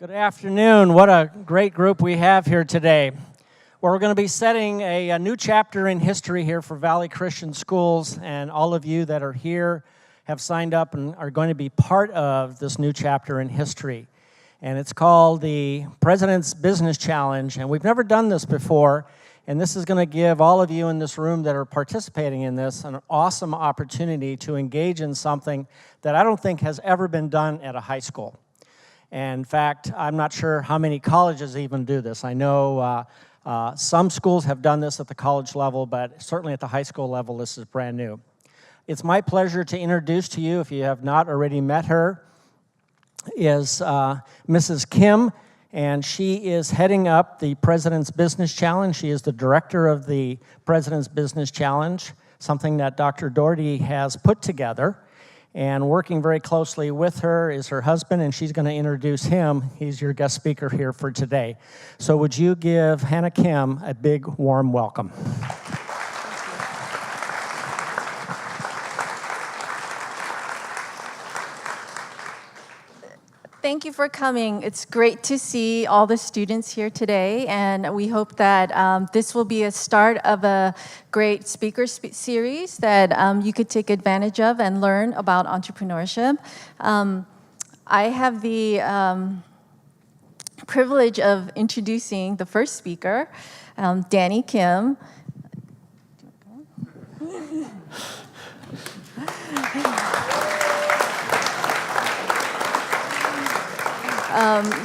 Good afternoon. What a great group we have here today. We're going to be setting a new chapter in history here for Valley Christian Schools, and all of you that are here have signed up and are going to be part of this new chapter in history. And it's called the President's Business Challenge, and we've never done this before, and this is going to give all of you in this room that are participating in this an awesome opportunity to engage in something that I don't think has ever been done at a high school. And in fact, I'm not sure how many colleges even do this. I know some schools have done this at the college level, but certainly at the high school level, this is brand new. It's my pleasure to introduce to you, if you have not already met her, is Mrs. Kim, and she is heading up the President's Business Challenge. She is the director of the President's Business Challenge, something that Dr. Doherty has put together. And working very closely with her is her husband, and she's going to introduce him. He's your guest speaker here for today. So would you give Hannah Kim a big, warm welcome? Thank you for coming. It's great to see all the students here today, and we hope that this will be a start of a great speaker series that you could take advantage of and learn about entrepreneurship. I have the privilege of introducing the first speaker, Danny Kim.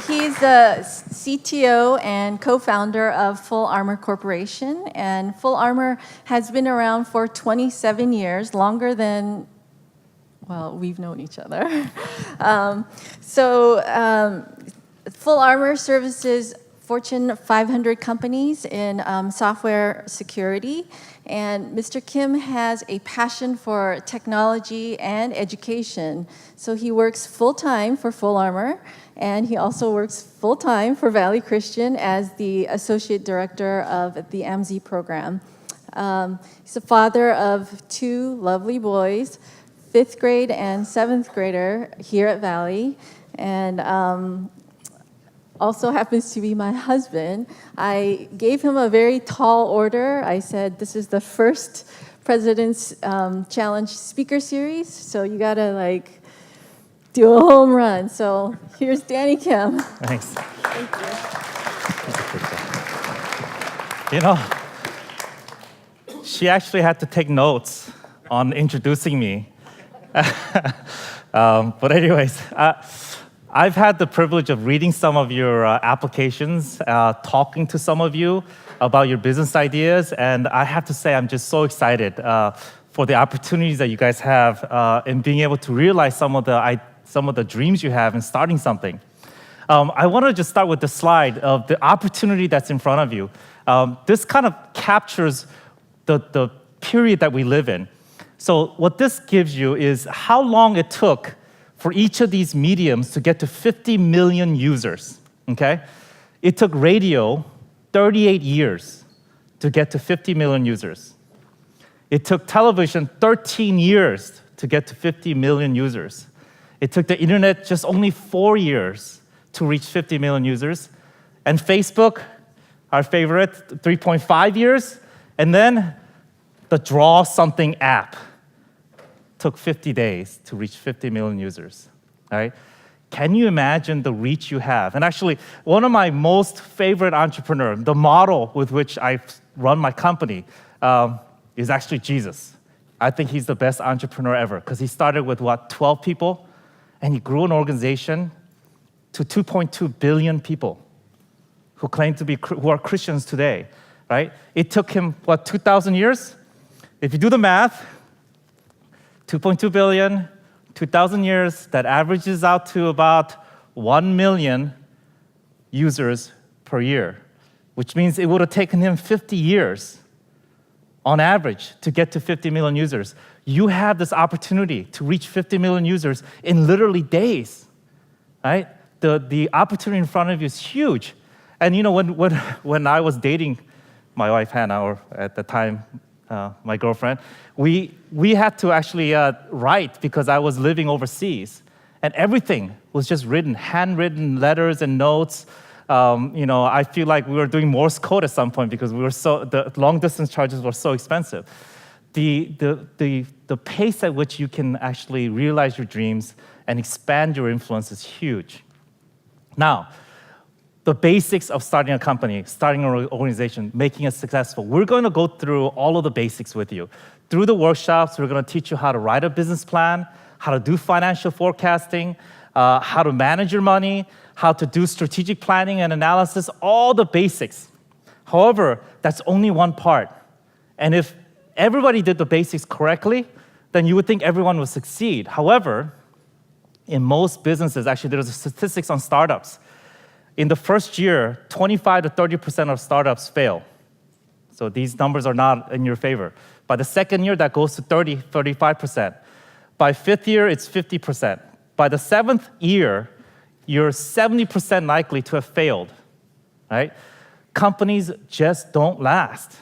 He's the CTO and co-founder of Full Armor Corporation, and Full Armor has been around for 27 years, longer than, well, we've known each other. Full Armor services Fortune 500 companies in software security, and Mr. Kim has a passion for technology and education, so he works full-time for Full Armor, and he also works full-time for Valley Christian as the Associate Director of the AMZ program. He's a father of two lovely boys, 5th grade and 7th grader here at Valley, and also happens to be my husband. I gave him a very tall order. I said, this is the first President's Challenge speaker series, so you gotta do a home run. So here's Danny Kim. Thanks. Thank you. You know, she actually had to take notes on introducing me. But anyways, I've had the privilege of reading some of your applications, talking to some of you about your business ideas, and I have to say I'm just so excited for the opportunities that you guys have in being able to realize some of the dreams you have in starting something. I want to just start with the slide of the opportunity that's in front of you. This kind of captures the period that we live in. So what this gives you is how long it took for each of these mediums to get to 50 million users, okay? It took radio 38 years to get to 50 million users. It took television 13 years to get to 50 million users. It took the internet just only 4 years to reach 50 million users. And Facebook, our favorite, 3.5 years. And then the Draw Something app took 50 days to reach 50 million users, all right? Can you imagine the reach you have? And actually, one of my most favorite entrepreneurs, the model with which I run my company, is actually Jesus. I think he's the best entrepreneur ever because he started with, 12 people, and he grew an organization to 2.2 billion people who claim to be, who are Christians today, right? It took him, 2,000 years? If you do the math, 2.2 billion, 2,000 years, that averages out to about 1 million users per year, which means it would have taken him 50 years on average to get to 50 million users. You have this opportunity to reach 50 million users in literally days, right? The opportunity in front of you is huge. And you know, when I was dating my wife, Hannah, or at the time, my girlfriend, we had to actually write because I was living overseas. And everything was just written, handwritten letters and notes. I feel like we were doing Morse code at some point because the long distance charges were so expensive. The pace at which you can actually realize your dreams and expand your influence is huge. Now, the basics of starting a company, starting an organization, making it successful. We're going to go through all of the basics with you. Through the workshops, we're going to teach you how to write a business plan, how to do financial forecasting, how to manage your money, how to do strategic planning and analysis, all the basics. However, that's only one part. And if everybody did the basics correctly, then you would think everyone would succeed. However, in most businesses, actually there's statistics on startups. In the first year, 25 to 30% of startups fail. So these numbers are not in your favor. By the second year, that goes to 35%. By fifth year, it's 50%. By the seventh year, you're 70% likely to have failed, right? Companies just don't last.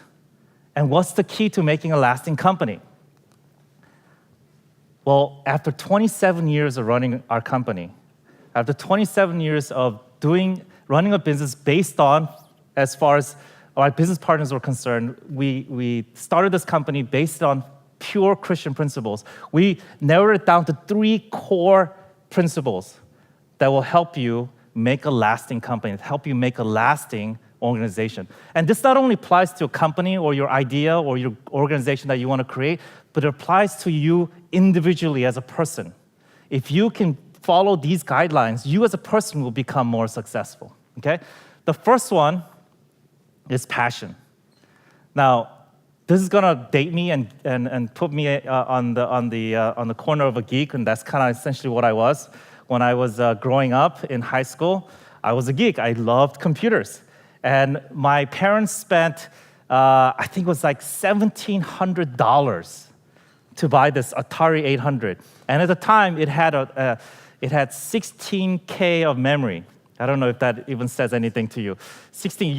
And what's the key to making a lasting company? Well, after 27 years of running our company, after 27 years of running a business based on, as far as our business partners were concerned, we started this company based on pure Christian principles. We narrowed it down to 3 core principles that will help you make a lasting company, help you make a lasting organization. And this not only applies to a company or your idea or your organization that you want to create, but it applies to you individually as a person. If you can follow these guidelines, you as a person will become more successful, okay? The first one is passion. Now, this is gonna date me and put me on the corner of a geek, and that's kind of essentially what I was. When I was growing up in high school, I was a geek. I loved computers. And my parents spent, I think it was like $1,700 to buy this Atari 800. And at the time, it had 16K of memory. I don't know if that even says anything to you. 16,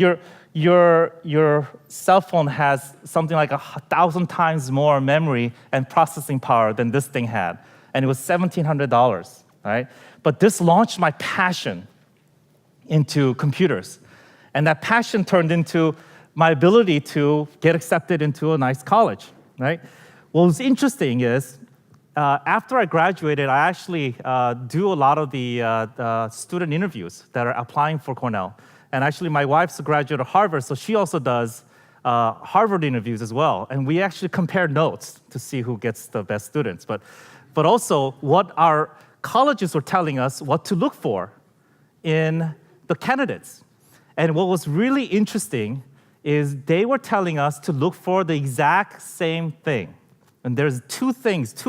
your cell phone has something like 1,000 times more memory and processing power than this thing had. And it was $1,700, right? But this launched my passion into computers. And that passion turned into my ability to get accepted into a nice college, right? What was interesting is, after I graduated, I actually do a lot of the student interviews that are applying for Cornell. And actually, my wife's a graduate of Harvard, so she also does Harvard interviews as well. And we actually compare notes to see who gets the best students. But also, what our colleges were telling us what to look for in the candidates. And what was really interesting is they were telling us to look for the exact same thing. And there's 2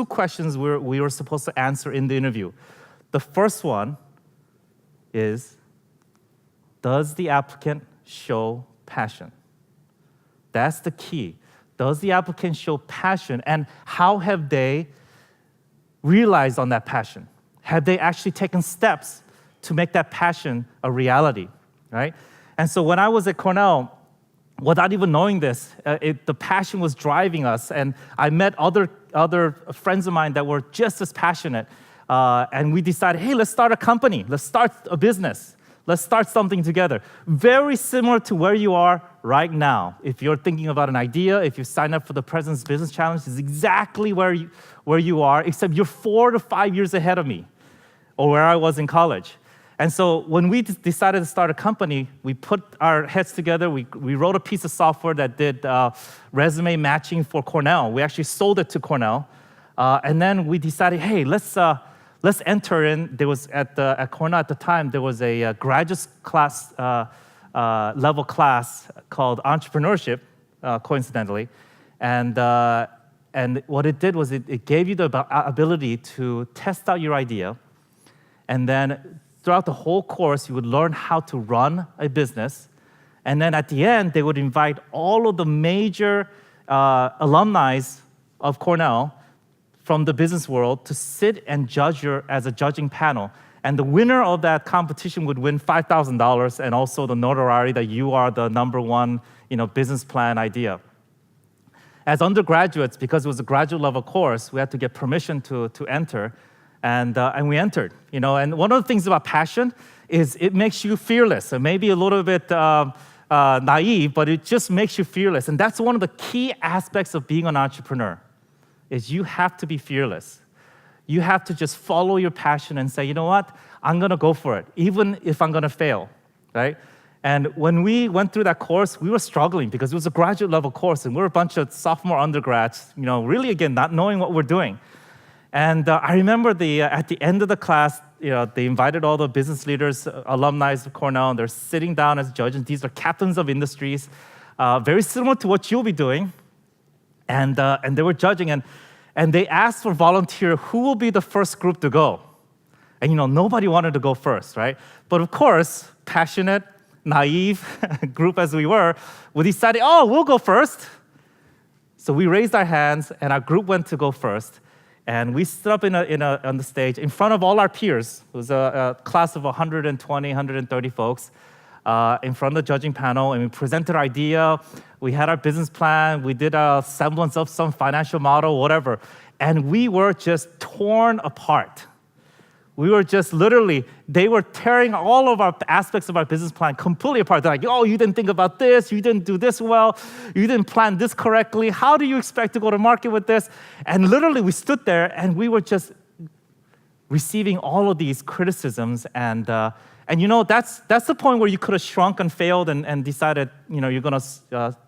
questions we were supposed to answer in the interview. The first one is, does the applicant show passion? That's the key. Does the applicant show passion, and how have they realized on that passion? Have they actually taken steps to make that passion a reality, right? And so when I was at Cornell, without even knowing this, the passion was driving us, and I met other friends of mine that were just as passionate, and we decided, hey, let's start a company, let's start a business, let's start something together. Very similar to where you are right now. If you're thinking about an idea, if you sign up for the President's Business Challenge, it's exactly where you are, except you're 4 to 5 years ahead of me, or where I was in college. And so when we decided to start a company, we put our heads together. We wrote a piece of software that did resume matching for Cornell. We actually sold it to Cornell. And then we decided, hey, let's enter in. There was at Cornell at the time, there was a graduate class level class called entrepreneurship, coincidentally. And what it did was it gave you the ability to test out your idea, and then throughout the whole course, you would learn how to run a business. And then at the end, they would invite all of the major alumni of Cornell from the business world to sit and judge as a judging panel. And the winner of that competition would win $5,000 and also the notoriety that you are the #1 business plan idea. As undergraduates, because it was a graduate level course, we had to get permission to enter. And we entered, And one of the things about passion is it makes you fearless. It may be a little bit naive, but it just makes you fearless. And that's one of the key aspects of being an entrepreneur, is you have to be fearless. You have to just follow your passion and say, you know what, I'm gonna go for it, even if I'm gonna fail, right? And when we went through that course, we were struggling because it was a graduate level course, and we were a bunch of sophomore undergrads, really, again, not knowing what we're doing. And I remember at the end of the class, they invited all the business leaders, alumni of Cornell, and they're sitting down as judges. These are captains of industries, very similar to what you'll be doing. And they were judging, and they asked for volunteer, who will be the first group to go? And nobody wanted to go first, right? But of course, passionate, naive group as we were, we decided, we'll go first. So we raised our hands, and our group went to go first. And we stood up on the stage in front of all our peers. It was a class of 120, 130 folks in front of the judging panel, and we presented our idea. We had our business plan. We did a semblance of some financial model, whatever. And we were just torn apart. We were just literally, they were tearing all of our aspects of our business plan completely apart. They're like, you didn't think about this, you didn't do this well, you didn't plan this correctly, how do you expect to go to market with this? And literally we stood there and we were just receiving all of these criticisms, and that's the point where you could have shrunk and failed and decided, you're gonna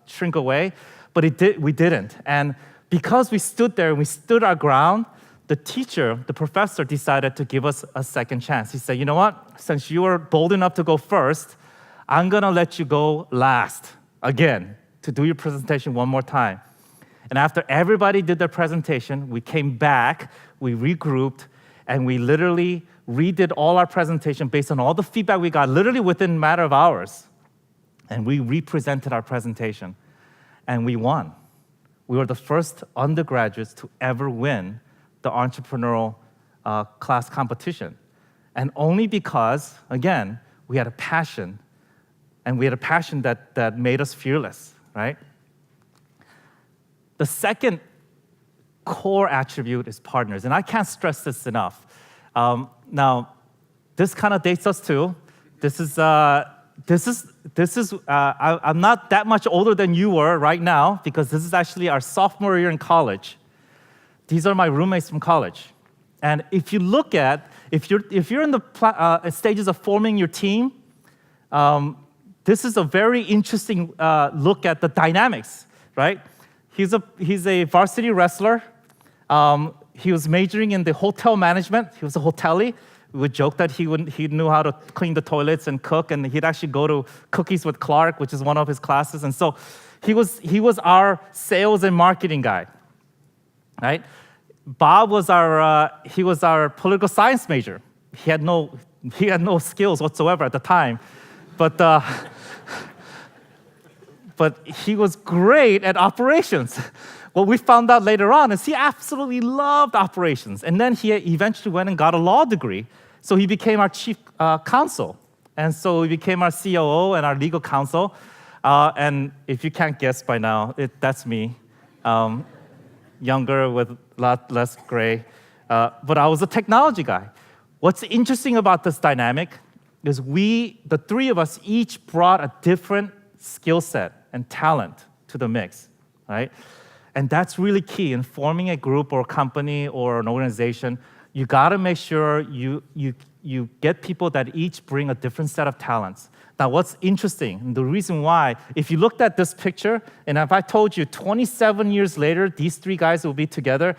shrink away, but we didn't. And because we stood there and we stood our ground, the professor decided to give us a second chance. He said, you know what? Since you were bold enough to go first, I'm gonna let you go last again to do your presentation one more time. And after everybody did their presentation, we came back, we regrouped, and we literally redid all our presentation based on all the feedback we got, literally within a matter of hours. And we represented our presentation, and we won. We were the first undergraduates to ever win the entrepreneurial class competition. And only because, again, we had a passion, and we had a passion that made us fearless, right? The second core attribute is partners, and I can't stress this enough. Now, this kind of dates us too. I'm not that much older than you were right now, because this is actually our sophomore year in college. These are my roommates from college. And if you look at, if you're in the stages of forming your team, this is a very interesting look at the dynamics, right? He's a varsity wrestler. He was majoring in the hotel management. He was a hotelie. We would joke that he knew how to clean the toilets and cook, and he'd actually go to Cookies with Clark, which is one of his classes. And so he was our sales and marketing guy, right? Bob was our political science major. He had no skills whatsoever at the time, but he was great at operations. What we found out later on is he absolutely loved operations, and then he eventually went and got a law degree. So he became our chief counsel, and so he became our COO and our legal counsel. And if you can't guess by now, that's me. Younger with a lot less gray, but I was a technology guy. What's interesting about this dynamic is the three of us each brought a different skill set and talent to the mix, right? And that's really key in forming a group or a company or an organization. You gotta make sure you get people that each bring a different set of talents. Now, what's interesting, and the reason why, if you looked at this picture, and if I told you 27 years later, these three guys will be together,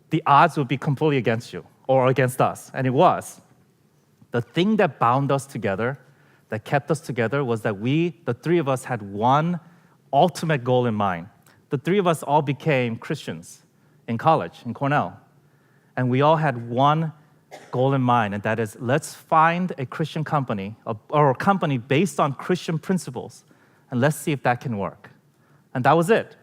the odds would be completely against you or against us, and it was. The thing that bound us together, that kept us together, was that the three of us, had one ultimate goal in mind. The three of us all became Christians in college, in Cornell, and we all had one goal in mind, and that is, let's find a Christian company or a company based on Christian principles, and let's see if that can work. And that was it.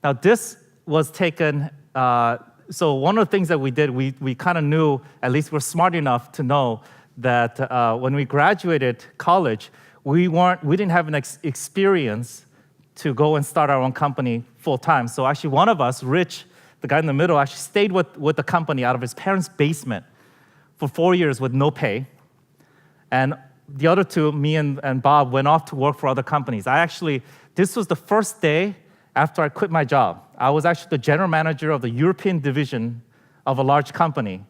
Now, this was taken, so one of the things that we did, we kind of knew, at least we're smart enough to know that when we graduated college, we didn't have an experience to go and start our own company full time. So actually one of us, Rich, the guy in the middle, actually stayed with the company out of his parents' basement for 4 years with no pay. And the other two, me and Bob, went off to work for other companies. This was the first day after I quit my job. I was actually the general manager of the European division of a large company.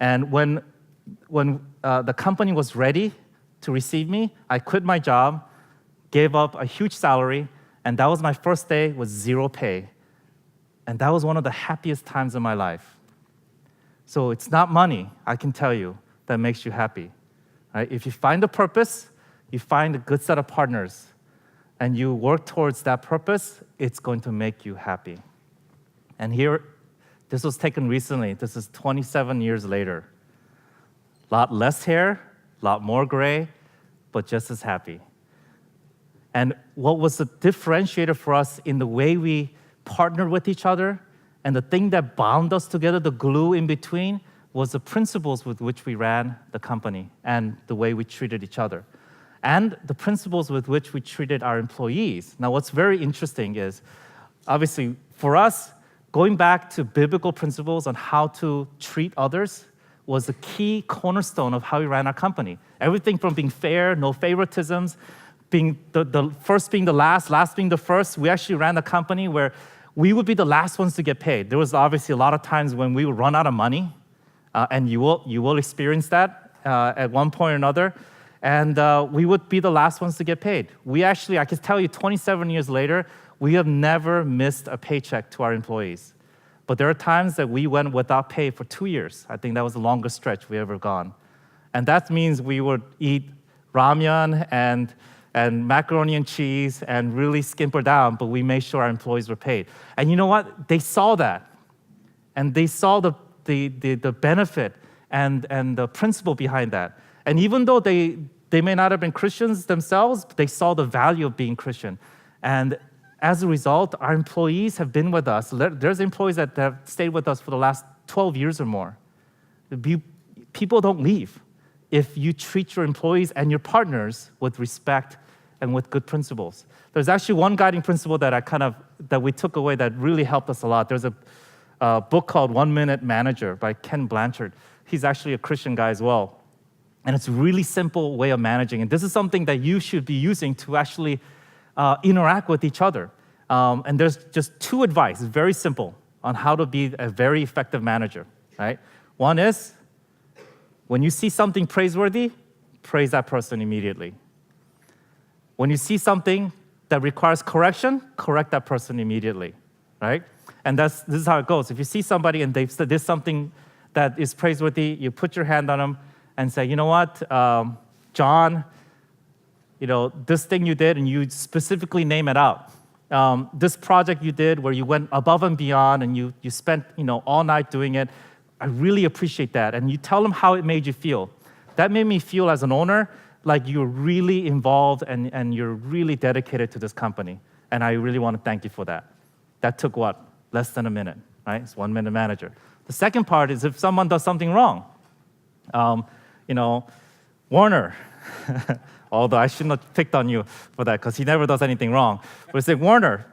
And when the company was ready to receive me, I quit my job, gave up a huge salary, and that was my first day with zero pay. And that was one of the happiest times of my life. So it's not money, I can tell you, that makes you happy. Right? If you find a purpose, you find a good set of partners, and you work towards that purpose, it's going to make you happy. And here, this was taken recently. This is 27 years later. A lot less hair, a lot more gray, but just as happy. And what was the differentiator for us in the way we partnered with each other, and the thing that bound us together, the glue in between, was the principles with which we ran the company and the way we treated each other, and the principles with which we treated our employees. Now, what's very interesting is, obviously, for us, going back to biblical principles on how to treat others was the key cornerstone of how we ran our company. Everything from being fair, no favoritisms, being the first being the last being the first. We actually ran a company where we would be the last ones to get paid. There was obviously a lot of times when we would run out of money, and you will experience that at one point or another, and we would be the last ones to get paid. I can tell you, 27 years later, we have never missed a paycheck to our employees. But there are times that we went without pay for 2 years. I think that was the longest stretch we ever gone. And that means we would eat ramen and macaroni and cheese and really skimper down, but we made sure our employees were paid. And you know what? They saw that. And they saw the benefit and the principle behind that. And even though they may not have been Christians themselves, they saw the value of being Christian. And as a result, our employees have been with us. There's employees that have stayed with us for the last 12 years or more. People don't leave if you treat your employees and your partners with respect and with good principles. There's actually one guiding principle that we took away that really helped us a lot. There's a book called 1 Minute Manager by Ken Blanchard. He's actually a Christian guy as well. And it's a really simple way of managing. And this is something that you should be using to actually interact with each other. And there's just two advice, very simple, on how to be a very effective manager, right? One is, when you see something praiseworthy, praise that person immediately. When you see something that requires correction, correct that person immediately, right? And this is how it goes. If you see somebody and they've said there's something that is praiseworthy, you put your hand on them and say, you know what, John, this thing you did, and you specifically name it out. This project you did where you went above and beyond and you spent all night doing it, I really appreciate that. And you tell them how it made you feel. That made me feel as an owner like you're really involved and you're really dedicated to this company. And I really want to thank you for that. That took what? Less than a minute, right? It's 1 minute manager. The second part is if someone does something wrong. Warner, although I shouldn't have picked on you for that because he never does anything wrong. But it's like, Warner,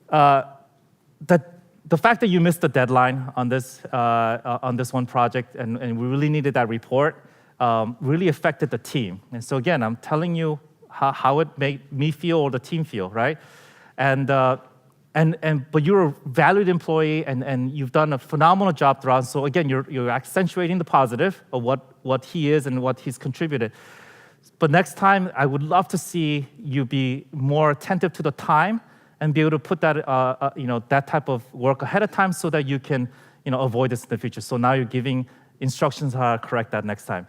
the fact that you missed the deadline on this one project and we really needed that report really affected the team. And so again, I'm telling you how it made me feel or the team feel, right? But you're a valued employee and you've done a phenomenal job throughout. So again, you're accentuating the positive of what he is and what he's contributed. But next time, I would love to see you be more attentive to the time and be able to put that that type of work ahead of time so that you can avoid this in the future. So now you're giving instructions how to correct that next time.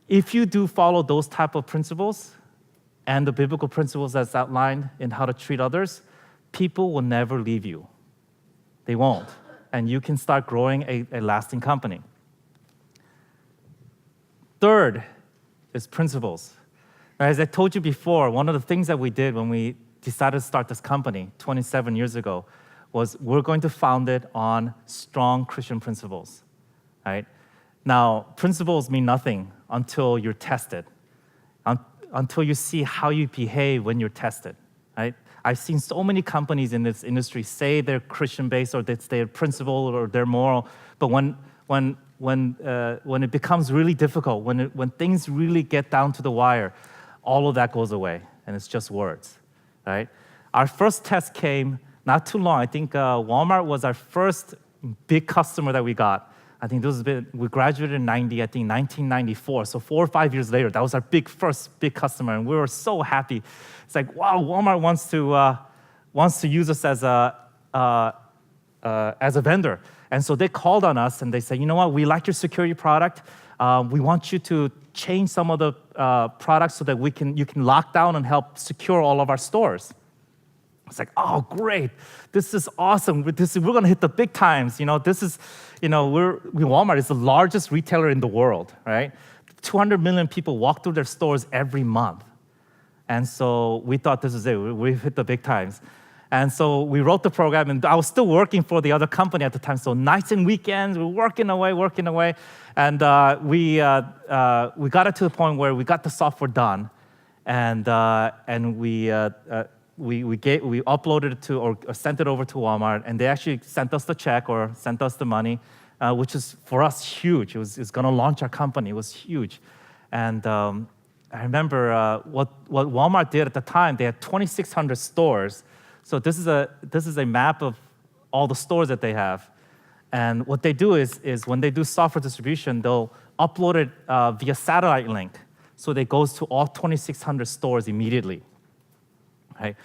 If you do follow those type of principles and the biblical principles that's outlined in how to treat others, people will never leave you. They won't. And you can start growing a lasting company. Third is principles. As I told you before, one of the things that we did when we decided to start this company 27 years ago was we're going to found it on strong Christian principles, right? Now, principles mean nothing until you're tested, until you see how you behave when you're tested, right? I've seen so many companies in this industry say they're Christian-based or that they're principled or they're moral, but when it becomes really difficult, when things really get down to the wire, all of that goes away, and it's just words, right? Our first test came not too long. I think Walmart was our first big customer that we got. I think we graduated in 1994. So 4 or 5 years later, that was our first big customer, and we were so happy. It's like, wow, Walmart wants to use us as a vendor. And so they called on us and they said, you know what, we like your security product. We want you to change some of the products so that you can lock down and help secure all of our stores. It's like, oh, great! This is awesome. We're going to hit the big times. Walmart is the largest retailer in the world, right? 200 million people walk through their stores every month, and so we thought this is it. We've hit the big times, and so we wrote the program. And I was still working for the other company at the time. So nights and weekends, we're working away, and we got it to the point where we got the software done, and we uploaded it to or sent it over to Walmart, and they actually sent us the check or sent us the money, which is for us huge. It's going to launch our company. It was huge, and I remember what Walmart did at the time. They had 2,600 stores, so this is a map of all the stores that they have, and what they do is when they do software distribution, they'll upload it via satellite link, so it goes to all 2,600 stores immediately. Right?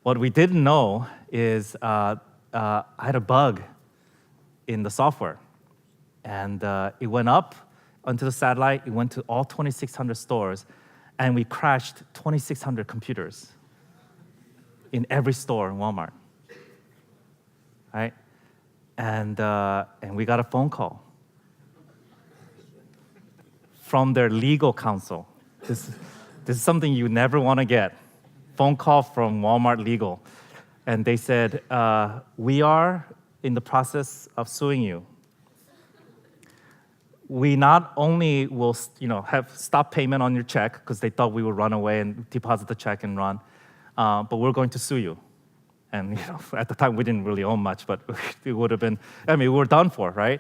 What we didn't know is I had a bug in the software, and it went up onto the satellite. It went to all 2,600 stores, and we crashed 2,600 computers in every store in Walmart. Right? And we got a phone call from their legal counsel. This is something you never want to get. Phone call from Walmart Legal, and they said, we are in the process of suing you. We not only will have stop payment on your check because they thought we would run away and deposit the check and run, but we're going to sue you. And at the time we didn't really own much, but it would have been, we were done for, right?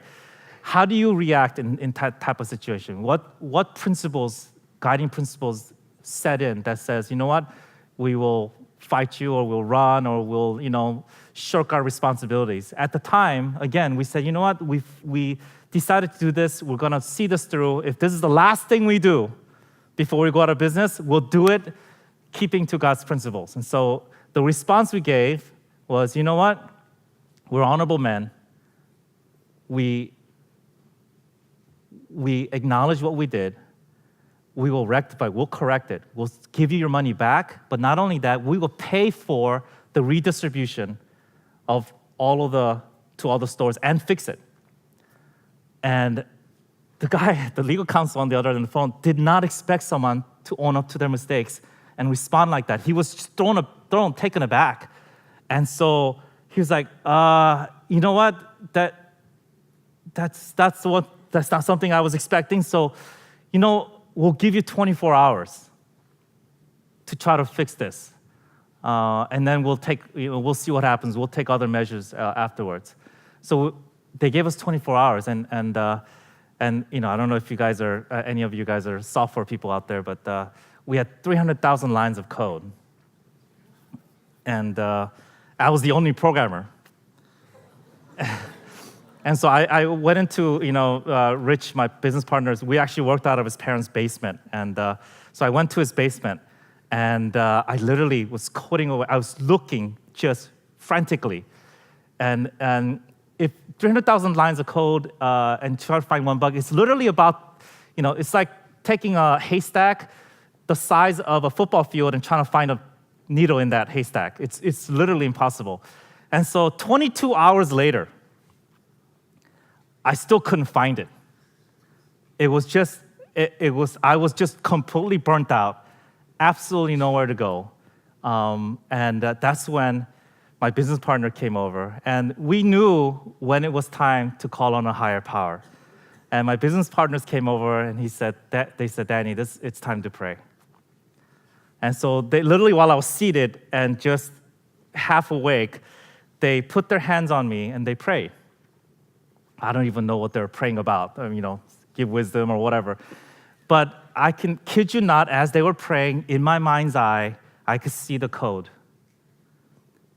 How do you react in that type of situation? What guiding principles set in that says, you know what? We will fight you, or we'll run, or we'll, shirk our responsibilities. At the time, again, we said, you know what? We decided to do this. We're going to see this through. If this is the last thing we do before we go out of business, we'll do it keeping to God's principles. And so the response we gave was, you know what? We're honorable men. We acknowledge what we did. We will rectify, we'll correct it. We'll give you your money back, but not only that, we will pay for the redistribution of to all the stores and fix it. And the legal counsel on the other end of the phone did not expect someone to own up to their mistakes and respond like that. He was just taken aback. And so he was like, you know what? That's not something I was expecting. So, we'll give you 24 hours to try to fix this, and then we'll see what happens. We'll take other measures afterwards. So they gave us 24 hours, and I don't know if any of you guys are software people out there, but we had 300,000 lines of code, and I was the only programmer. And so I went into, Rich, my business partners, we actually worked out of his parents' basement. And so I went to his basement, and I literally was coding away. I was looking just frantically. And if 300,000 lines of code and try to find one bug, it's literally about, it's like taking a haystack the size of a football field and trying to find a needle in that haystack. It's literally impossible. And so 22 hours later, I still couldn't find it. I was just completely burnt out, absolutely nowhere to go. And that's when my business partner came over, and we knew when it was time to call on a higher power. And my business partners came over, and they said, Danny, it's time to pray. And so they literally, while I was seated and just half awake, they put their hands on me and they pray. I don't even know what they're praying about, give wisdom or whatever. But I can kid you not, as they were praying, in my mind's eye, I could see the code.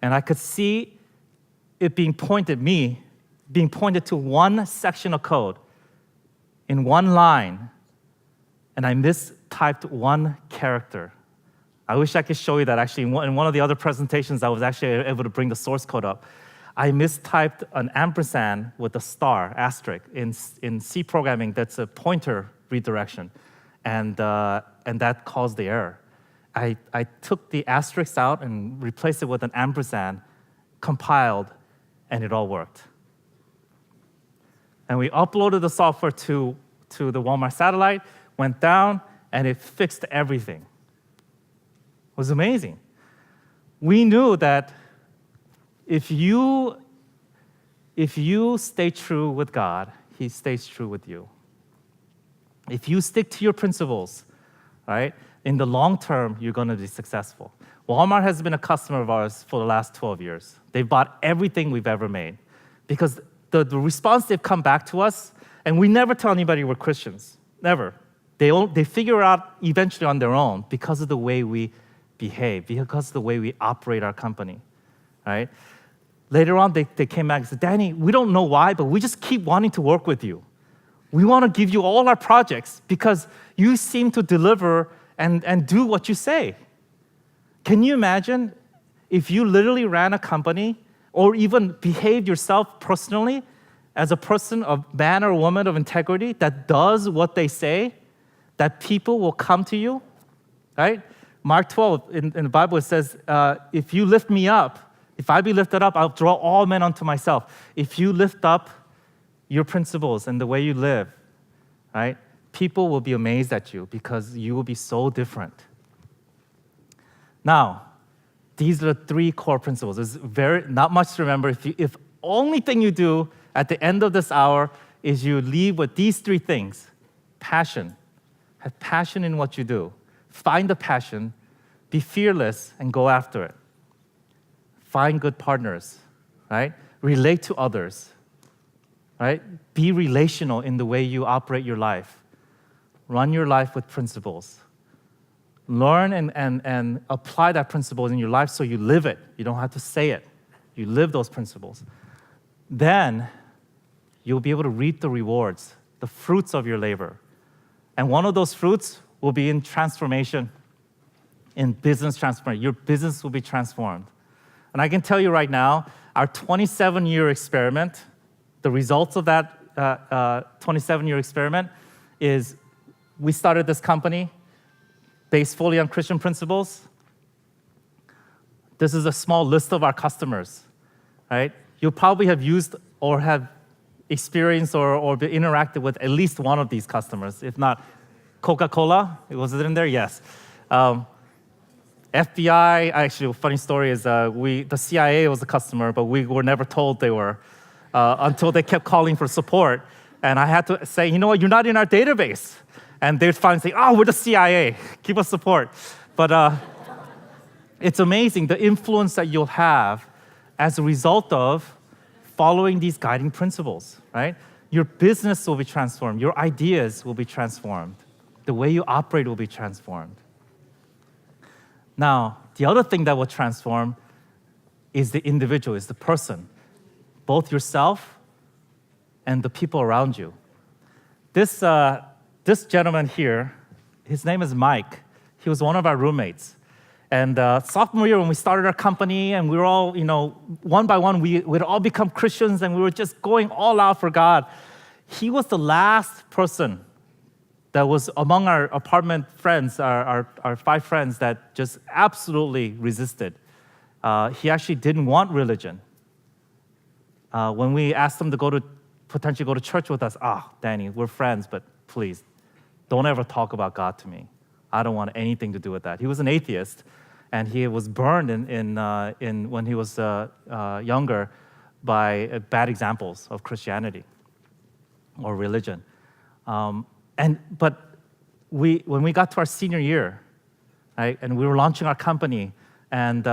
And I could see it being pointed to one section of code in one line, and I mistyped one character. I wish I could show you that. Actually, in one of the other presentations, I was actually able to bring the source code up. I mistyped an ampersand with a star, asterisk. In C programming, that's a pointer redirection, and that caused the error. I took the asterisk out and replaced it with an ampersand, compiled, and it all worked. And we uploaded the software to the Walmart satellite, went down, and it fixed everything. It was amazing. We knew that if you stay true with God, He stays true with you. If you stick to your principles, right, in the long term, you're going to be successful. Walmart has been a customer of ours for the last 12 years. They've bought everything we've ever made because the response they've come back to us, and we never tell anybody we're Christians, never. They figure out eventually on their own because of the way we behave, because of the way we operate our company, right? Later on, they came back and said, Danny, we don't know why, but we just keep wanting to work with you. We want to give you all our projects because you seem to deliver and do what you say. Can you imagine if you literally ran a company or even behaved yourself personally as a person, a man or woman of integrity that does what they say, that people will come to you, right? Mark 12 in the Bible, it says, if you lift me up, if I be lifted up, I'll draw all men unto myself. If you lift up your principles and the way you live, right? People will be amazed at you because you will be so different. Now, these are the three core principles. There's not much to remember. If only thing you do at the end of this hour is you leave with these three things. Passion. Have passion in what you do. Find the passion, be fearless, and go after it. Find good partners, right? Relate to others, right? Be relational in the way you operate your life. Run your life with principles. Learn and apply that principle in your life so you live it. You don't have to say it. You live those principles. Then you'll be able to reap the rewards, the fruits of your labor. And one of those fruits will be in transformation, in business transformation. Your business will be transformed. And I can tell you right now, our 27-year experiment, the results of that 27-year experiment is we started this company based fully on Christian principles. This is a small list of our customers, right? You probably have used or have experienced or been interacted with at least one of these customers, if not Coca-Cola. Was it in there? Yes. FBI, actually, a funny story is the CIA was a customer, but we were never told they were until they kept calling for support. And I had to say, you know what, you're not in our database. And they'd finally say, oh, we're the CIA, give us support. But it's amazing the influence that you'll have as a result of following these guiding principles, right? Your business will be transformed. Your ideas will be transformed. The way you operate will be transformed. Now, the other thing that will transform is the individual, is the person, both yourself and the people around you. This gentleman here, his name is Mike. He was one of our roommates. And sophomore year, when we started our company, and we were all, one by one, we'd all become Christians, and we were just going all out for God. He was the last person that was among our apartment friends, our 5 friends, that just absolutely resisted. He actually didn't want religion. When we asked him to potentially go to church with us, Danny, we're friends, but please, don't ever talk about God to me. I don't want anything to do with that. He was an atheist, and he was burned in when he was younger by bad examples of Christianity or religion. But when we got to our senior year, right, and we were launching our company, And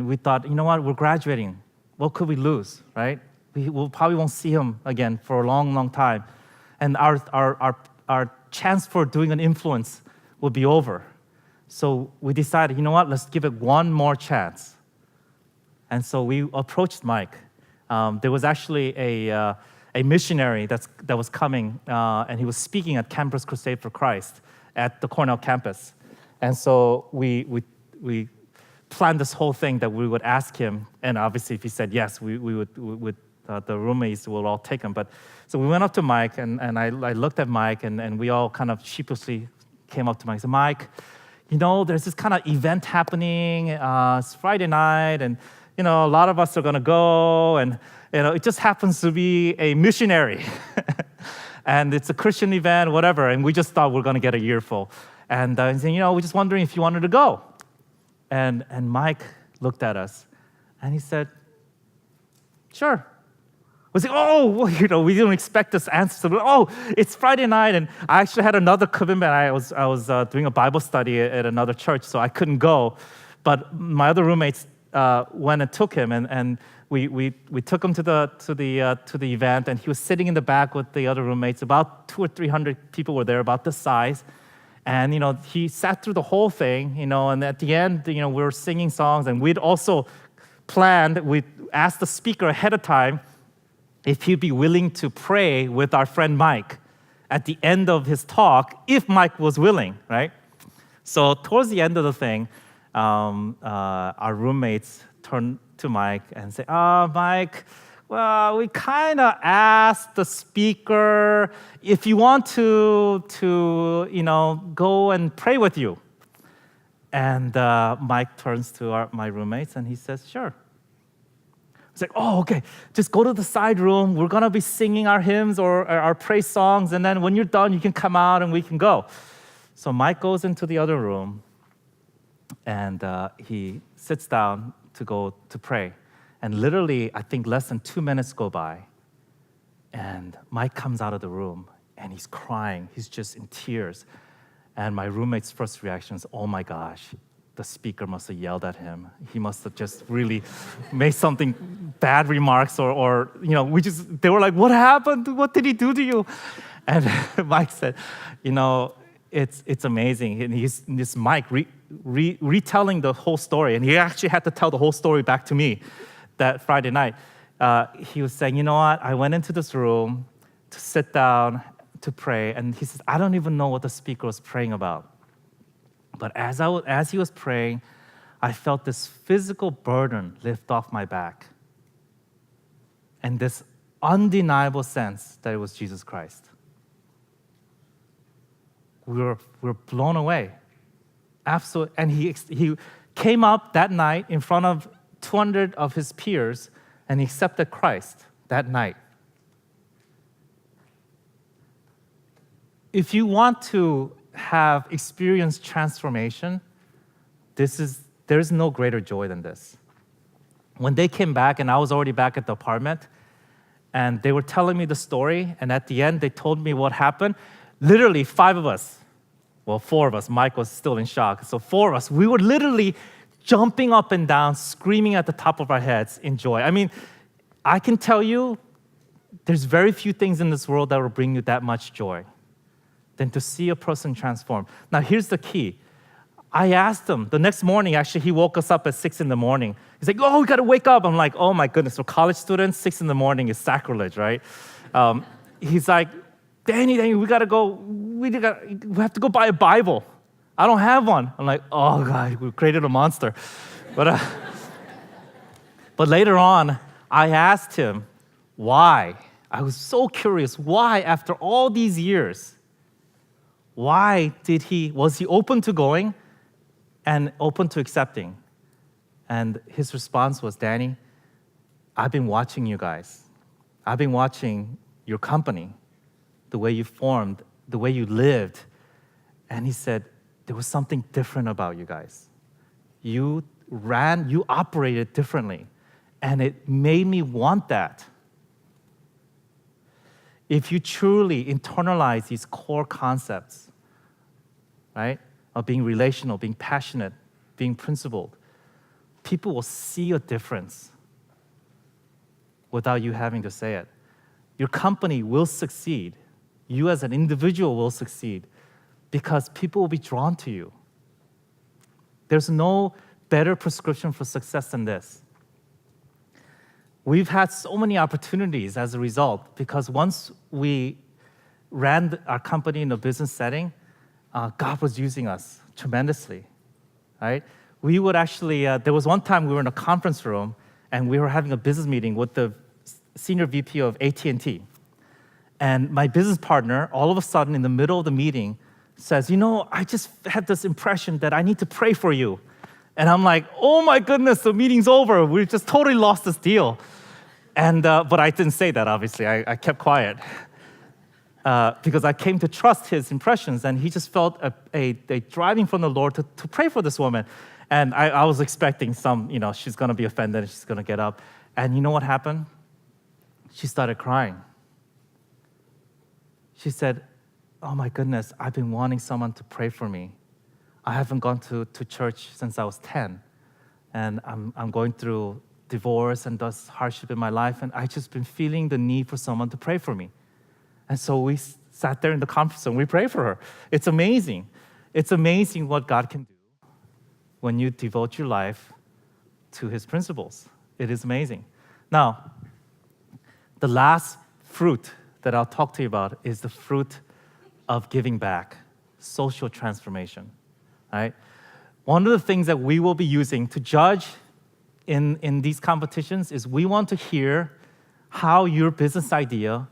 we thought, you know what, we're graduating. What could we lose, right? We'll probably won't see him again for a long, long time. And our chance for doing an influence will be over. So we decided, you know what, let's give it one more chance. And so we approached Mike. There was actually a missionary that was coming, and he was speaking at Campus Crusade for Christ at the Cornell campus. And so we planned this whole thing that we would ask him, and obviously if he said yes, we would the roommates will all take him. But so we went up to Mike, and I looked at Mike, and we all kind of sheepishly came up to Mike and said, Mike, you know, there's this kind of event happening. It's Friday night, and you know, a lot of us are going to go, and you know, it just happens to be a missionary, and it's a Christian event, whatever. And we just thought we're going to get a earful, and he said, you know, we're just wondering if you wanted to go. And Mike looked at us, and he said, sure. We said, oh, well, you know, we didn't expect this answer. So, oh, it's Friday night, and I actually had another commitment. I was doing a Bible study at another church, so I couldn't go. But my other roommates went and took him, and we took him to the event, and he was sitting in the back with the other roommates. About 200 or 300 people were there, about this size. And you know, he sat through the whole thing, you know, and at the end, you know, we were singing songs, and we'd also planned, we asked the speaker ahead of time if he'd be willing to pray with our friend Mike at the end of his talk, if Mike was willing, right? So towards the end of the thing, our roommates turned to Mike and said, Mike, well, we kind of asked the speaker if you want to you know, go and pray with you. And Mike turns to my roommates and he says, sure. It's like, oh, okay, just go to the side room. We're going to be singing our hymns or our praise songs, and then when you're done, you can come out and we can go. So Mike goes into the other room, and he sits down to go to pray. And literally, I think less than 2 minutes go by, and Mike comes out of the room, and he's crying. He's just in tears. And my roommate's first reaction is, oh my gosh, the speaker must have yelled at him. He must have just really made something bad remarks, or you know, they were like, what happened? What did he do to you? And Mike said, you know, it's amazing. And this Mike retelling the whole story, and he actually had to tell the whole story back to me that Friday night. He was saying, you know what? I went into this room to sit down to pray, and he says, I don't even know what the speaker was praying about. But as he was praying, I felt this physical burden lift off my back, and this undeniable sense that it was Jesus Christ. We were blown away. Absolutely. And he came up that night in front of 200 of his peers, and he accepted Christ that night. If you want to have experienced transformation, there's no greater joy than this. When they came back, and I was already back at the apartment, and they were telling me the story, and at the end, they told me what happened. Literally, 5 of us, well, 4 of us, Mike was still in shock, so 4 of us, we were literally jumping up and down, screaming at the top of our heads in joy. I mean, I can tell you, there's very few things in this world that will bring you that much joy than to see a person transform. Now, here's the key. I asked him, the next morning, actually, he woke us up at 6 in the morning. He's like, oh, we gotta wake up. I'm like, oh my goodness, for college students, 6 in the morning is sacrilege, right? He's like, Danny, we gotta go, we have to go buy a Bible. I don't have one. I'm like, oh God, we created a monster. But later on, I asked him why. I was so curious, why after all these years, why was he open to going and open to accepting? And his response was, Danny, I've been watching you guys. I've been watching your company, the way you formed, the way you lived. And he said, there was something different about you guys. You operated differently. And it made me want that. If you truly internalize these core concepts, right, of being relational, being passionate, being principled, people will see a difference without you having to say it. Your company will succeed. You as an individual will succeed because people will be drawn to you. There's no better prescription for success than this. We've had so many opportunities as a result because once we ran our company in a business setting, God was using us tremendously, right? We would actually, there was one time we were in a conference room and we were having a business meeting with the senior VP of AT&T. And my business partner, all of a sudden in the middle of the meeting, says, I just had this impression that I need to pray for you. And I'm like, oh my goodness, the meeting's over. We just totally lost this deal. And but I didn't say that, obviously. I kept quiet because I came to trust his impressions. And he just felt a driving from the Lord to pray for this woman. And I was expecting she's going to be offended and she's going to get up. And you know what happened? She started crying. She said, oh my goodness, I've been wanting someone to pray for me. I haven't gone to church since I was 10. And I'm going through divorce and thus hardship in my life. And I've just been feeling the need for someone to pray for me. And so we sat there in the conference and we prayed for her. It's amazing. It's amazing what God can do when you devote your life to his principles. It is amazing. Now, the last fruit that I'll talk to you about is the fruit of giving back, social transformation, right? One of the things that we will be using to judge in these competitions is we want to hear how your business idea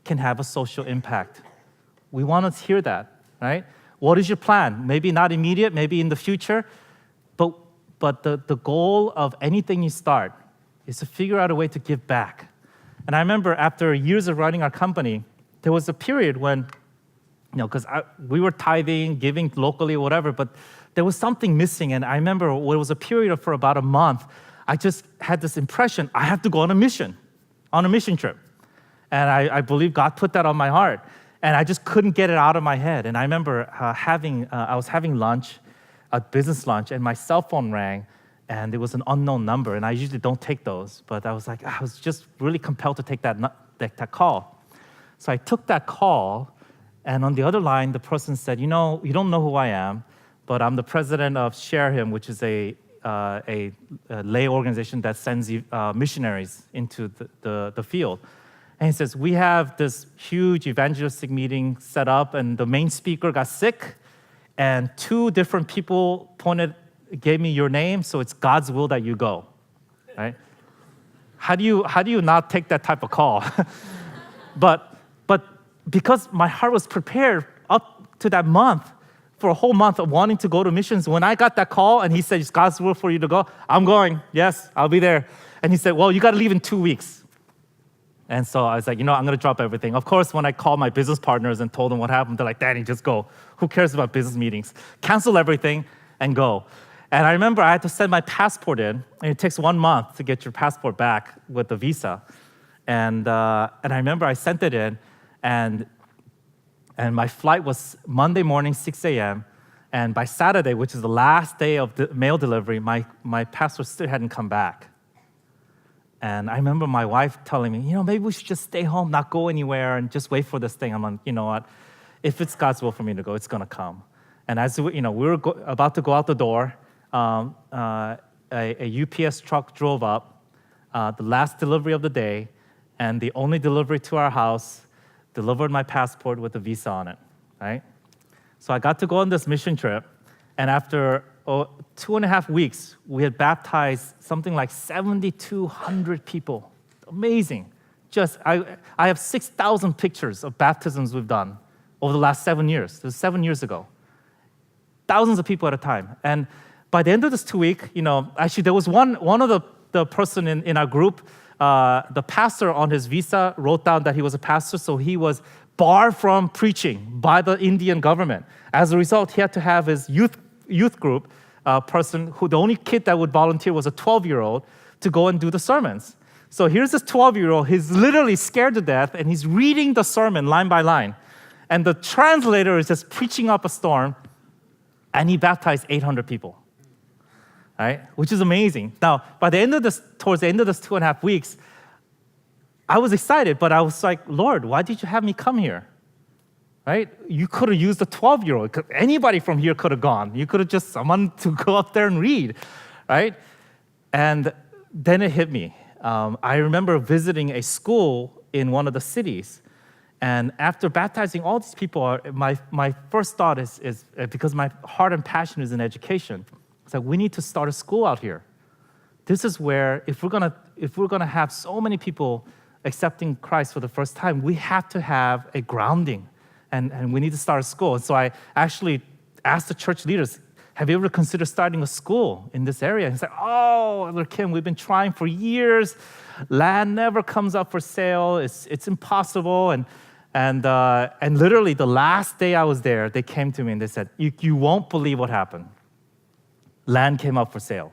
can have a social impact. We want to hear that, right? What is your plan? Maybe not immediate, maybe in the future, but the goal of anything you start is to figure out a way to give back. And I remember after years of running our company, there was a period when, because we were tithing, giving locally, whatever, but there was something missing. And I remember it was a period for about a month. I just had this impression, I have to go on a mission trip. And I believe God put that on my heart. And I just couldn't get it out of my head. And I remember I was having lunch, a business lunch, and my cell phone rang, and it was an unknown number. And I usually don't take those, but I was just really compelled to take that call. So I took that call, and on the other line, the person said, you don't know who I am, but I'm the president of Share Him, which is a lay organization that sends missionaries into the field. And he says, we have this huge evangelistic meeting set up, and the main speaker got sick, and 2 different people gave me your name, so it's God's will that you go, right? How do you not take that type of call? But because my heart was prepared up to that month, for a whole month of wanting to go to missions, when I got that call and he said, it's God's will for you to go, I'm going, yes, I'll be there. And he said, well, you got to leave in 2 weeks. And so I was like, I'm going to drop everything. Of course, when I called my business partners and told them what happened, they're like, Danny, just go. Who cares about business meetings? Cancel everything and go. And I remember I had to send my passport in, and it takes 1 month to get your passport back with the visa. And I remember I sent it in, and my flight was Monday morning, 6 a.m., and by Saturday, which is the last day of the mail delivery, my passport still hadn't come back. And I remember my wife telling me, maybe we should just stay home, not go anywhere, and just wait for this thing. I'm like, you know what? If it's God's will for me to go, it's going to come. And as we were about to go out the door, a UPS truck drove up, the last delivery of the day, and the only delivery to our house, delivered my passport with a visa on it, right? So I got to go on this mission trip, and after 2.5 weeks, we had baptized something like 7,200 people. Amazing. I have 6,000 pictures of baptisms we've done over the last 7 years. This was 7 years ago. Thousands of people at a time. And by the end of this 2 week, actually there was one of the person in our group, the pastor on his visa wrote down that he was a pastor, so he was barred from preaching by the Indian government. As a result, he had to have his youth group person, who the only kid that would volunteer was a 12-year-old to go and do the sermons. So here's this 12-year-old, he's literally scared to death, and he's reading the sermon line by line. And the translator is just preaching up a storm, and he baptized 800 people. right? Which is amazing. Now, towards the end of this 2.5 weeks, I was excited, but I was like, Lord, why did you have me come here? Right? You could have used a 12-year-old. Anybody from here could have gone. You could have just someone to go up there and read, right? And then it hit me. I remember visiting a school in one of the cities, and after baptizing all these people, my first thought is because my heart and passion is in education. It's like we need to start a school out here. This is where if we're gonna have so many people accepting Christ for the first time, we have to have a grounding. And we need to start a school. So I actually asked the church leaders, have you ever considered starting a school in this area? And he said, oh, Elder Kim, we've been trying for years. Land never comes up for sale. It's impossible. And literally the last day I was there, they came to me and they said, you won't believe what happened. Land came up for sale.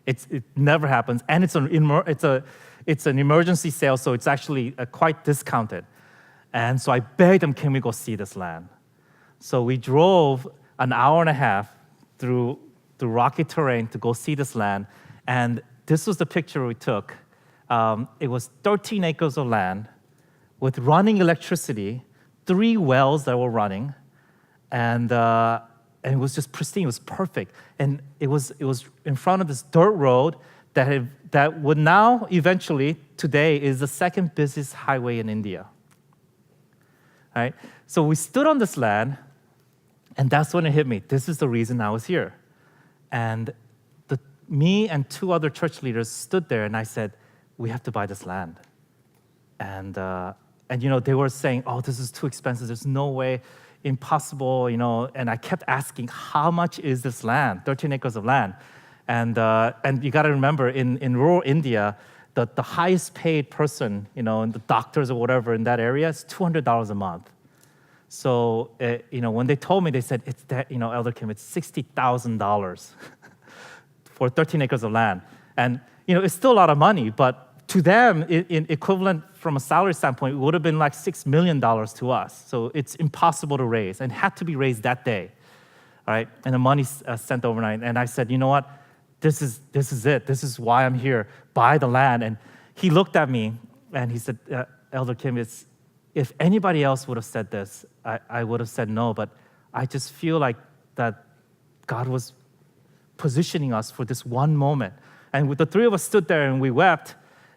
It never happens. And it's an emergency sale, so it's actually quite discounted. And so I begged them, can we go see this land? So we drove an hour and a half through rocky terrain to go see this land. And this was the picture we took. It was 13 acres of land with running electricity, 3 wells that were running, and it was just pristine. It was perfect. And it was in front of this dirt road that would now eventually, today, is the second busiest highway in India. Right? So we stood on this land, and that's when it hit me. This is the reason I was here. And me and 2 other church leaders stood there, and I said, we have to buy this land. And they were saying, oh, this is too expensive. There's no way, impossible, And I kept asking, how much is this land? 13 acres of land. And you got to remember, in rural India, the highest paid person, and the doctors or whatever in that area is $200 a month. So, when they told me, they said, it's that, Elder Kim, it's $60,000 for 13 acres of land. And, it's still a lot of money, but to them, in equivalent from a salary standpoint, it would have been like $6 million to us. So it's impossible to raise and had to be raised that day, all right? And the money's sent overnight. And I said, you know what? This is it. This is why I'm here. Buy the land. And he looked at me and he said, Elder Kim, if anybody else would have said this, I would have said no. But I just feel like that God was positioning us for this one moment. And with the 3 of us stood there and we wept.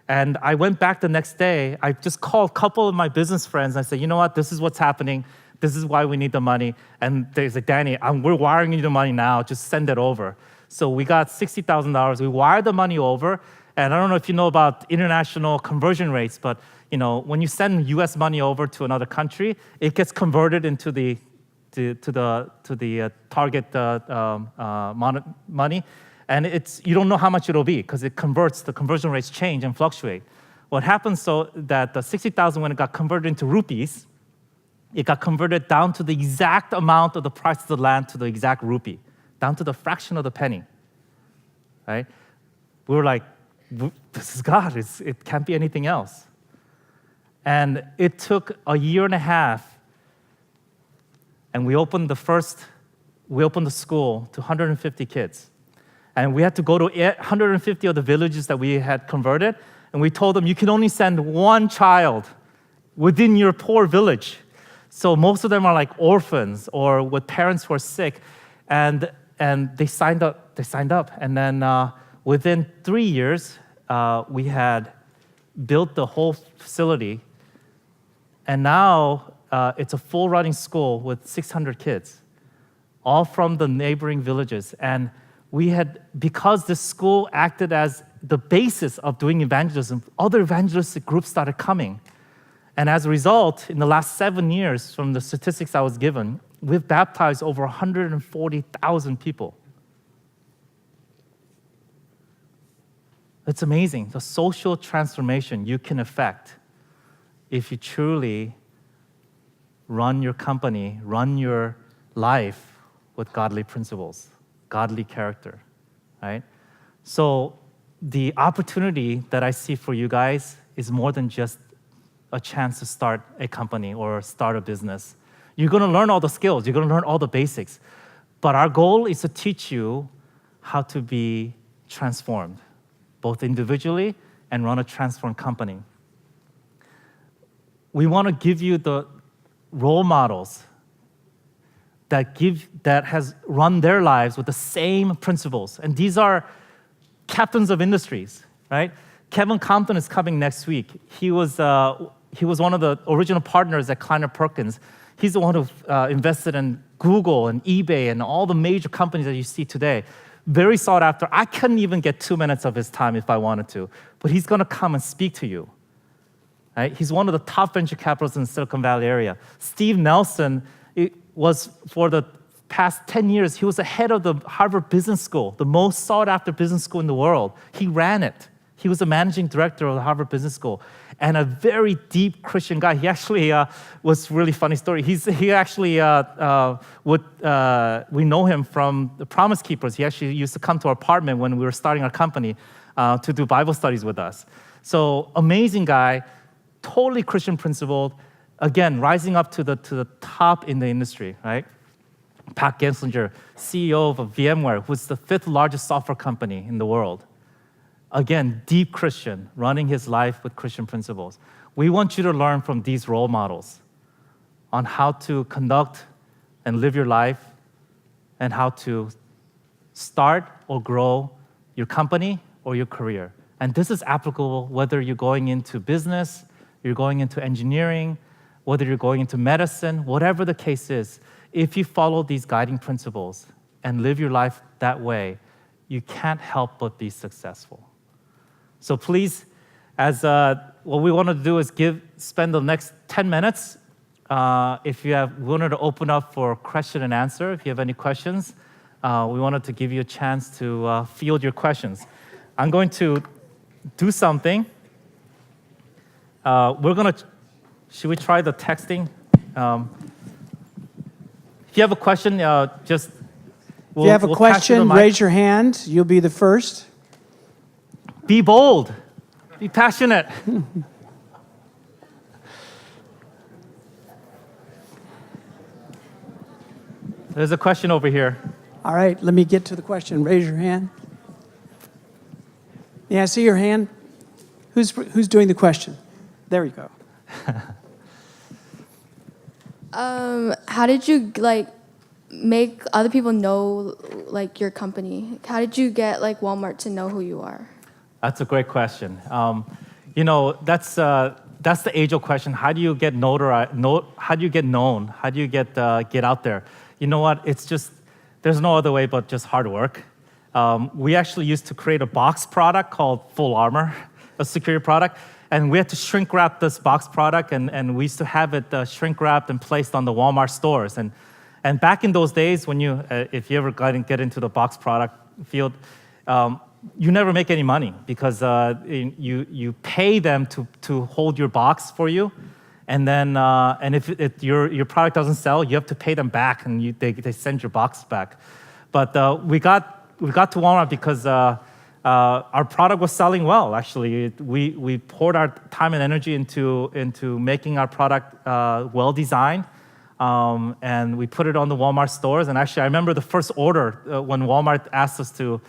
And I went back the next day. I just called a couple of my business friends. And I said, you know what? This is what's happening. This is why we need the money. And they said, Danny, we're wiring you the money now. Just send it over. So we got $60,000. We wired the money over. And I don't know if you know about international conversion rates, but when you send U.S. money over to another country, it gets converted into the target money, and you don't know how much it'll be because it converts. The conversion rates change and fluctuate. What happens so that the 60,000, when it got converted into rupees, it got converted down to the exact amount of the price of the land to the exact rupee, down to the fraction of the penny. Right? We were like, this is God. It can't be anything else. And it took a year and a half, and we opened the school to 150 kids. And we had to go to 150 of the villages that we had converted, and we told them, you can only send 1 child within your poor village. So most of them are like orphans or with parents who are sick, and they signed up. And then within 3 years, we had built the whole facility, and now it's a full running school with 600 kids, all from the neighboring villages. And because this school acted as the basis of doing evangelism, other evangelistic groups started coming. And as a result, in the last 7 years, from the statistics I was given, we've baptized over 140,000 people. It's amazing, the social transformation you can affect if you truly run your company, run your life with godly principles, godly character, right? So the opportunity that I see for you guys is more than just a chance to start a company or start a business. You're going to learn all the skills. You're going to learn all the basics. But our goal is to teach you how to be transformed, both individually and run a transformed company. We want to give you the role models that has run their lives with the same principles. And these are captains of industries, right? Kevin Compton is coming next week. He was one of the original partners at Kleiner Perkins. He's the one who invested in Google and eBay and all the major companies that you see today. Very sought after. I couldn't even get 2 minutes of his time if I wanted to, but he's going to come and speak to you. Right? He's one of the top venture capitalists in the Silicon Valley area. Steve Nelson was, for the past 10 years, he was the head of the Harvard Business School, the most sought after business school in the world. He ran it. He was the managing director of the Harvard Business School, and a very deep Christian guy. He actually was really funny story. He actually we know him from the Promise Keepers. He actually used to come to our apartment when we were starting our company to do Bible studies with us. So amazing guy, totally Christian principled. Again, rising up to the top in the industry, right? Pat Gelsinger, CEO of VMware, who's the 5th largest software company in the world. Again, deep Christian, running his life with Christian principles. We want you to learn from these role models on how to conduct and live your life and how to start or grow your company or your career. And this is applicable whether you're going into business, you're going into engineering, whether you're going into medicine, whatever the case is. If you follow these guiding principles and live your life that way, you can't help but be successful. So please, as what we want to do is spend the next 10 minutes. If you wanted to open up for question and answer, if you have any questions, we wanted to give you a chance to field your questions. I'm going to do something. Should we try the texting? If you have a question, just If you have a we'll pass you the question, mic. raise your hand. You'll be the first. Be bold. Be passionate. There's a question over here. All right, let me get to the question. Raise your hand. Yeah, I see your hand. Who's doing the question? There you go. How did you make other people know your company? How did you get Walmart to know who you are? That's a great question. That's the age-old question. How do you get how do you get known? How do you get out there? You know what? It's just there's no other way but just hard work. We actually used to create a box product called Full Armor, a security product. And we had to shrink wrap this box product, and we used to have it shrink wrapped and placed on the Walmart stores. And back in those days, when if you ever get into the box product field, you never make any money because you pay them to hold your box for you, and then if your product doesn't sell, you have to pay them back, and they send your box back. But we got to Walmart because. Our product was selling well, actually. We poured our time and energy into making our product well-designed, and we put it on the Walmart stores. And actually, I remember the first order when Walmart asked us to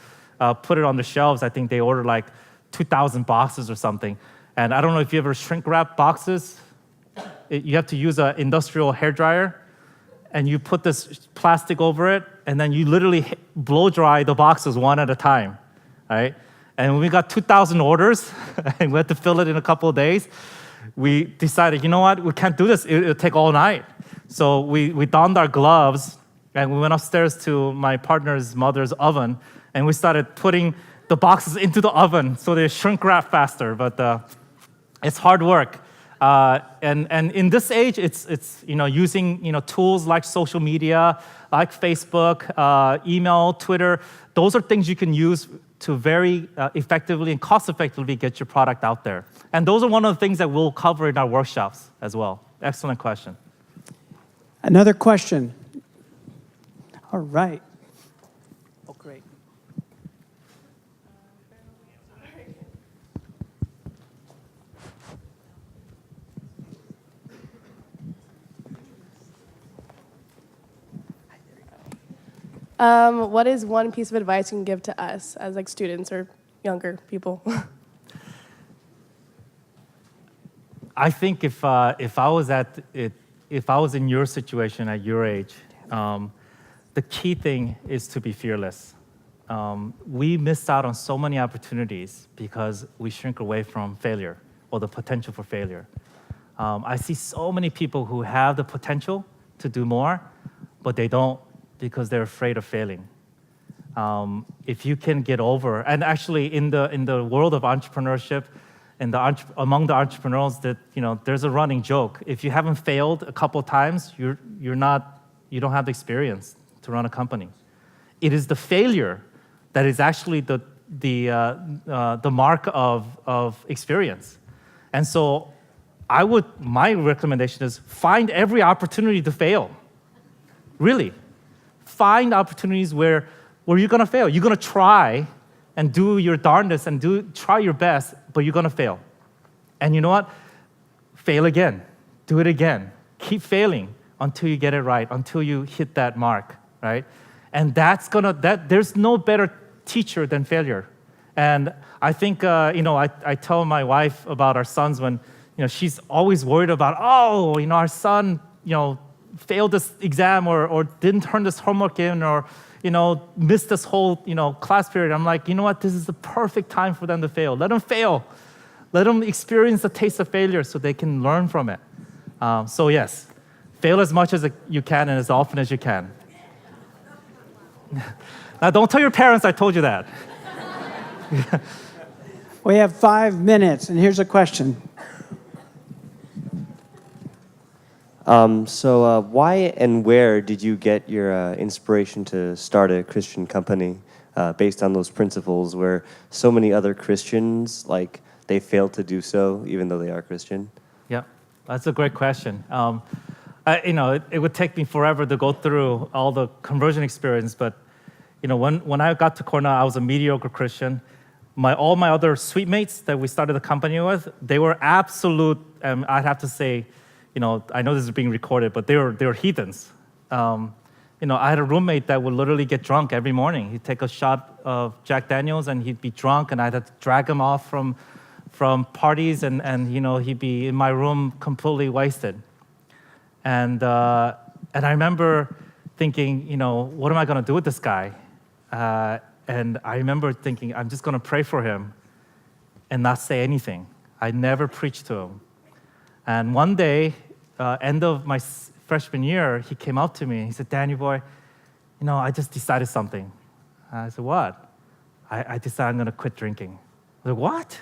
put it on the shelves. I think they ordered like 2,000 boxes or something. And I don't know if you ever shrink-wrap boxes. You have to use an industrial hairdryer, and you put this plastic over it, and then you literally blow-dry the boxes one at a time. Right? And when we got 2,000 orders, and we had to fill it in a couple of days, we decided, you know what, we can't do this. It'll take all night. So we donned our gloves, and we went upstairs to my partner's mother's oven, and we started putting the boxes into the oven so they shrink wrap faster. But it's hard work. And in this age, it's using tools like social media, like Facebook, email, Twitter. Those are things you can use to very effectively and cost-effectively get your product out there. And those are one of the things that we'll cover in our workshops as well. Excellent question. Another question. All right. Oh, great. What is one piece of advice you can give to us as like students or younger people? I think if I was if I was in your situation at your age, the key thing is to be fearless. We miss out on so many opportunities because we shrink away from failure or the potential for failure. I see so many people who have the potential to do more, but they don't because they're afraid of failing. If you can get over, and actually in the world of entrepreneurship, among the entrepreneurs, that there's a running joke. If you haven't failed a couple of times, you don't have the experience to run a company. It is the failure that is actually the mark of experience. And so my recommendation is find every opportunity to fail. Really. Find opportunities where you're gonna fail. You're gonna try and do your darndest and try your best, but you're gonna fail. And you know what? Fail again. Do it again. Keep failing until you get it right, until you hit that mark, right? And there's no better teacher than failure. And I think, I tell my wife about our sons when, she's always worried about, our son, failed this exam or didn't turn this homework in or, missed this whole, class period. I'm like, you know what? This is the perfect time for them to fail. Let them fail. Let them experience the taste of failure so they can learn from it. So yes, fail as much as you can and as often as you can. Now, don't tell your parents I told you that. We have 5 minutes, and here's a question. Why and where did you get your inspiration to start a Christian company based on those principles where so many other Christians, they fail to do so even though they are Christian? Yeah, that's a great question. It would take me forever to go through all the conversion experience, but when I got to Cornell, I was a mediocre Christian. All my other suite mates that we started the company with, they were absolute, I'd have to say, I know this is being recorded, but they were heathens. I had a roommate that would literally get drunk every morning. He'd take a shot of Jack Daniels and he'd be drunk, and I'd have to drag him off from parties, and he'd be in my room completely wasted. And I remember thinking, what am I going to do with this guy? And I remember thinking, I'm just going to pray for him and not say anything. I never preached to him. And one day, end of my freshman year, he came up to me and he said, Daniel boy, I just decided something. I said, what? I decided I'm going to quit drinking. I was like, what?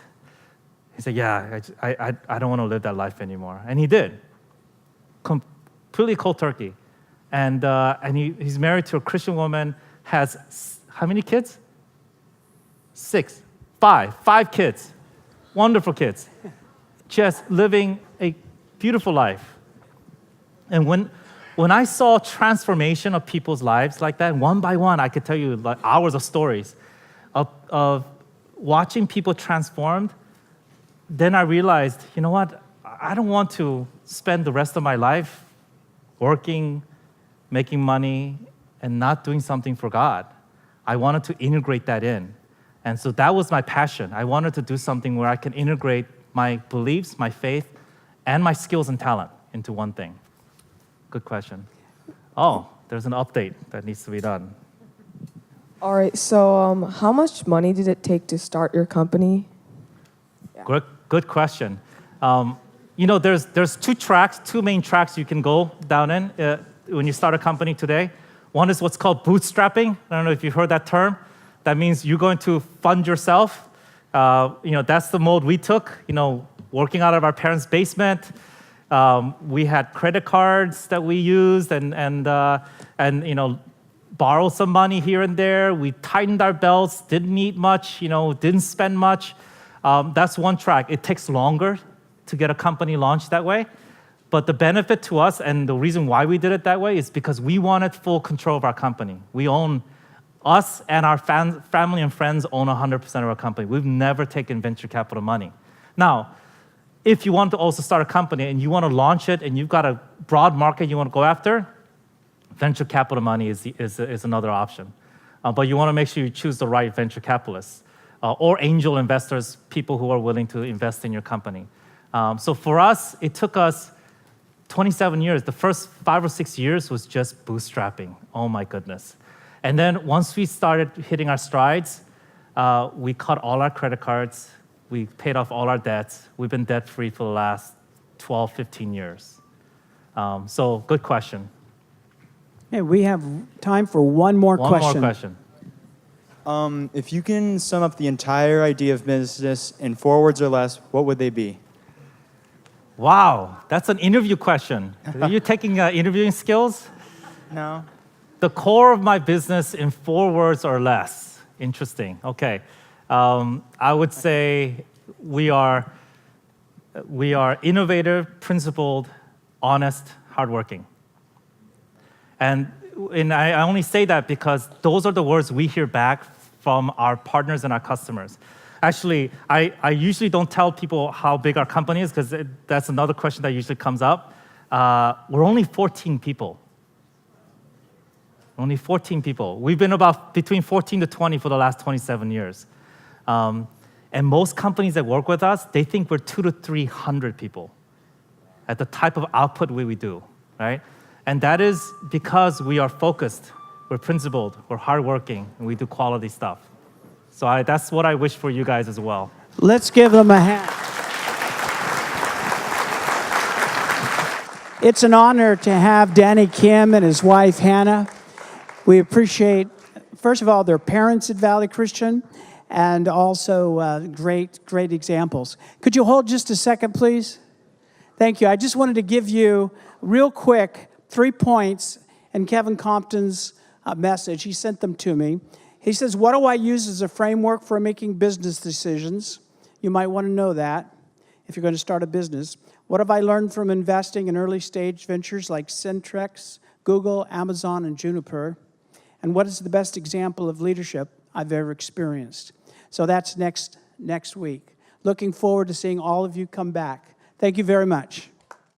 He said, yeah, I don't want to live that life anymore. And he did. Completely cold turkey. And he's married to a Christian woman, has how many kids? 5 kids. Wonderful kids. Just living a beautiful life. And when I saw transformation of people's lives like that, one by one, I could tell you hours of stories of watching people transformed, then I realized, you know what? I don't want to spend the rest of my life working, making money, and not doing something for God. I wanted to integrate that in. And so that was my passion. I wanted to do something where I can integrate my beliefs, my faith, and my skills and talent into one thing. Good question. Oh, there's an update that needs to be done. All right, so how much money did it take to start your company? Good question. There's two main tracks you can go down in when you start a company today. One is what's called bootstrapping. I don't know if you've heard that term. That means you're going to fund yourself. That's the mode we took. Working out of our parents' basement. We had credit cards that we used and borrowed some money here and there. We tightened our belts. Didn't eat much. Didn't spend much. That's one track. It takes longer to get a company launched that way. But the benefit to us and the reason why we did it that way is because we wanted full control of our company. Us and our family and friends own 100% of our company. We've never taken venture capital money. Now, if you want to also start a company and you want to launch it and you've got a broad market you want to go after, venture capital money is another option. But you want to make sure you choose the right venture capitalists or angel investors, people who are willing to invest in your company. So for us, it took us 27 years. The first 5 or 6 years was just bootstrapping. Oh my goodness. And then once we started hitting our strides, we cut all our credit cards. We paid off all our debts. We've been debt-free for the last 12, 15 years. So good question. Hey, we have time for one more One question. more question. If you can sum up the entire idea of business in 4 words or less, what would they be? Wow, that's an interview question. Are you taking interviewing skills? No. The core of my business in 4 words or less. Interesting. Okay. I would say we are innovative, principled, honest, hardworking. And I only say that because those are the words we hear back from our partners and our customers. Actually, I usually don't tell people how big our company is because that's another question that usually comes up. We're only 14 people. Only 14 people. We've been about between 14 to 20 for the last 27 years. And most companies that work with us, they think we're 200 to 300 people at the type of output we do, right? And that is because we are focused, we're principled, we're hardworking, and we do quality stuff. So that's what I wish for you guys as well. Let's give them a hand. It's an honor to have Danny Kim and his wife, Hannah. We appreciate, first of all, their parents at Valley Christian, and also great examples. Could you hold just a second, please? Thank you. I just wanted to give you, real quick, 3 points in Kevin Compton's message. He sent them to me. He says, what do I use as a framework for making business decisions? You might want to know that if you're going to start a business. What have I learned from investing in early stage ventures like Centrex, Google, Amazon, and Juniper? And what is the best example of leadership I've ever experienced? So that's next week. Looking forward to seeing all of you come back. Thank you very much.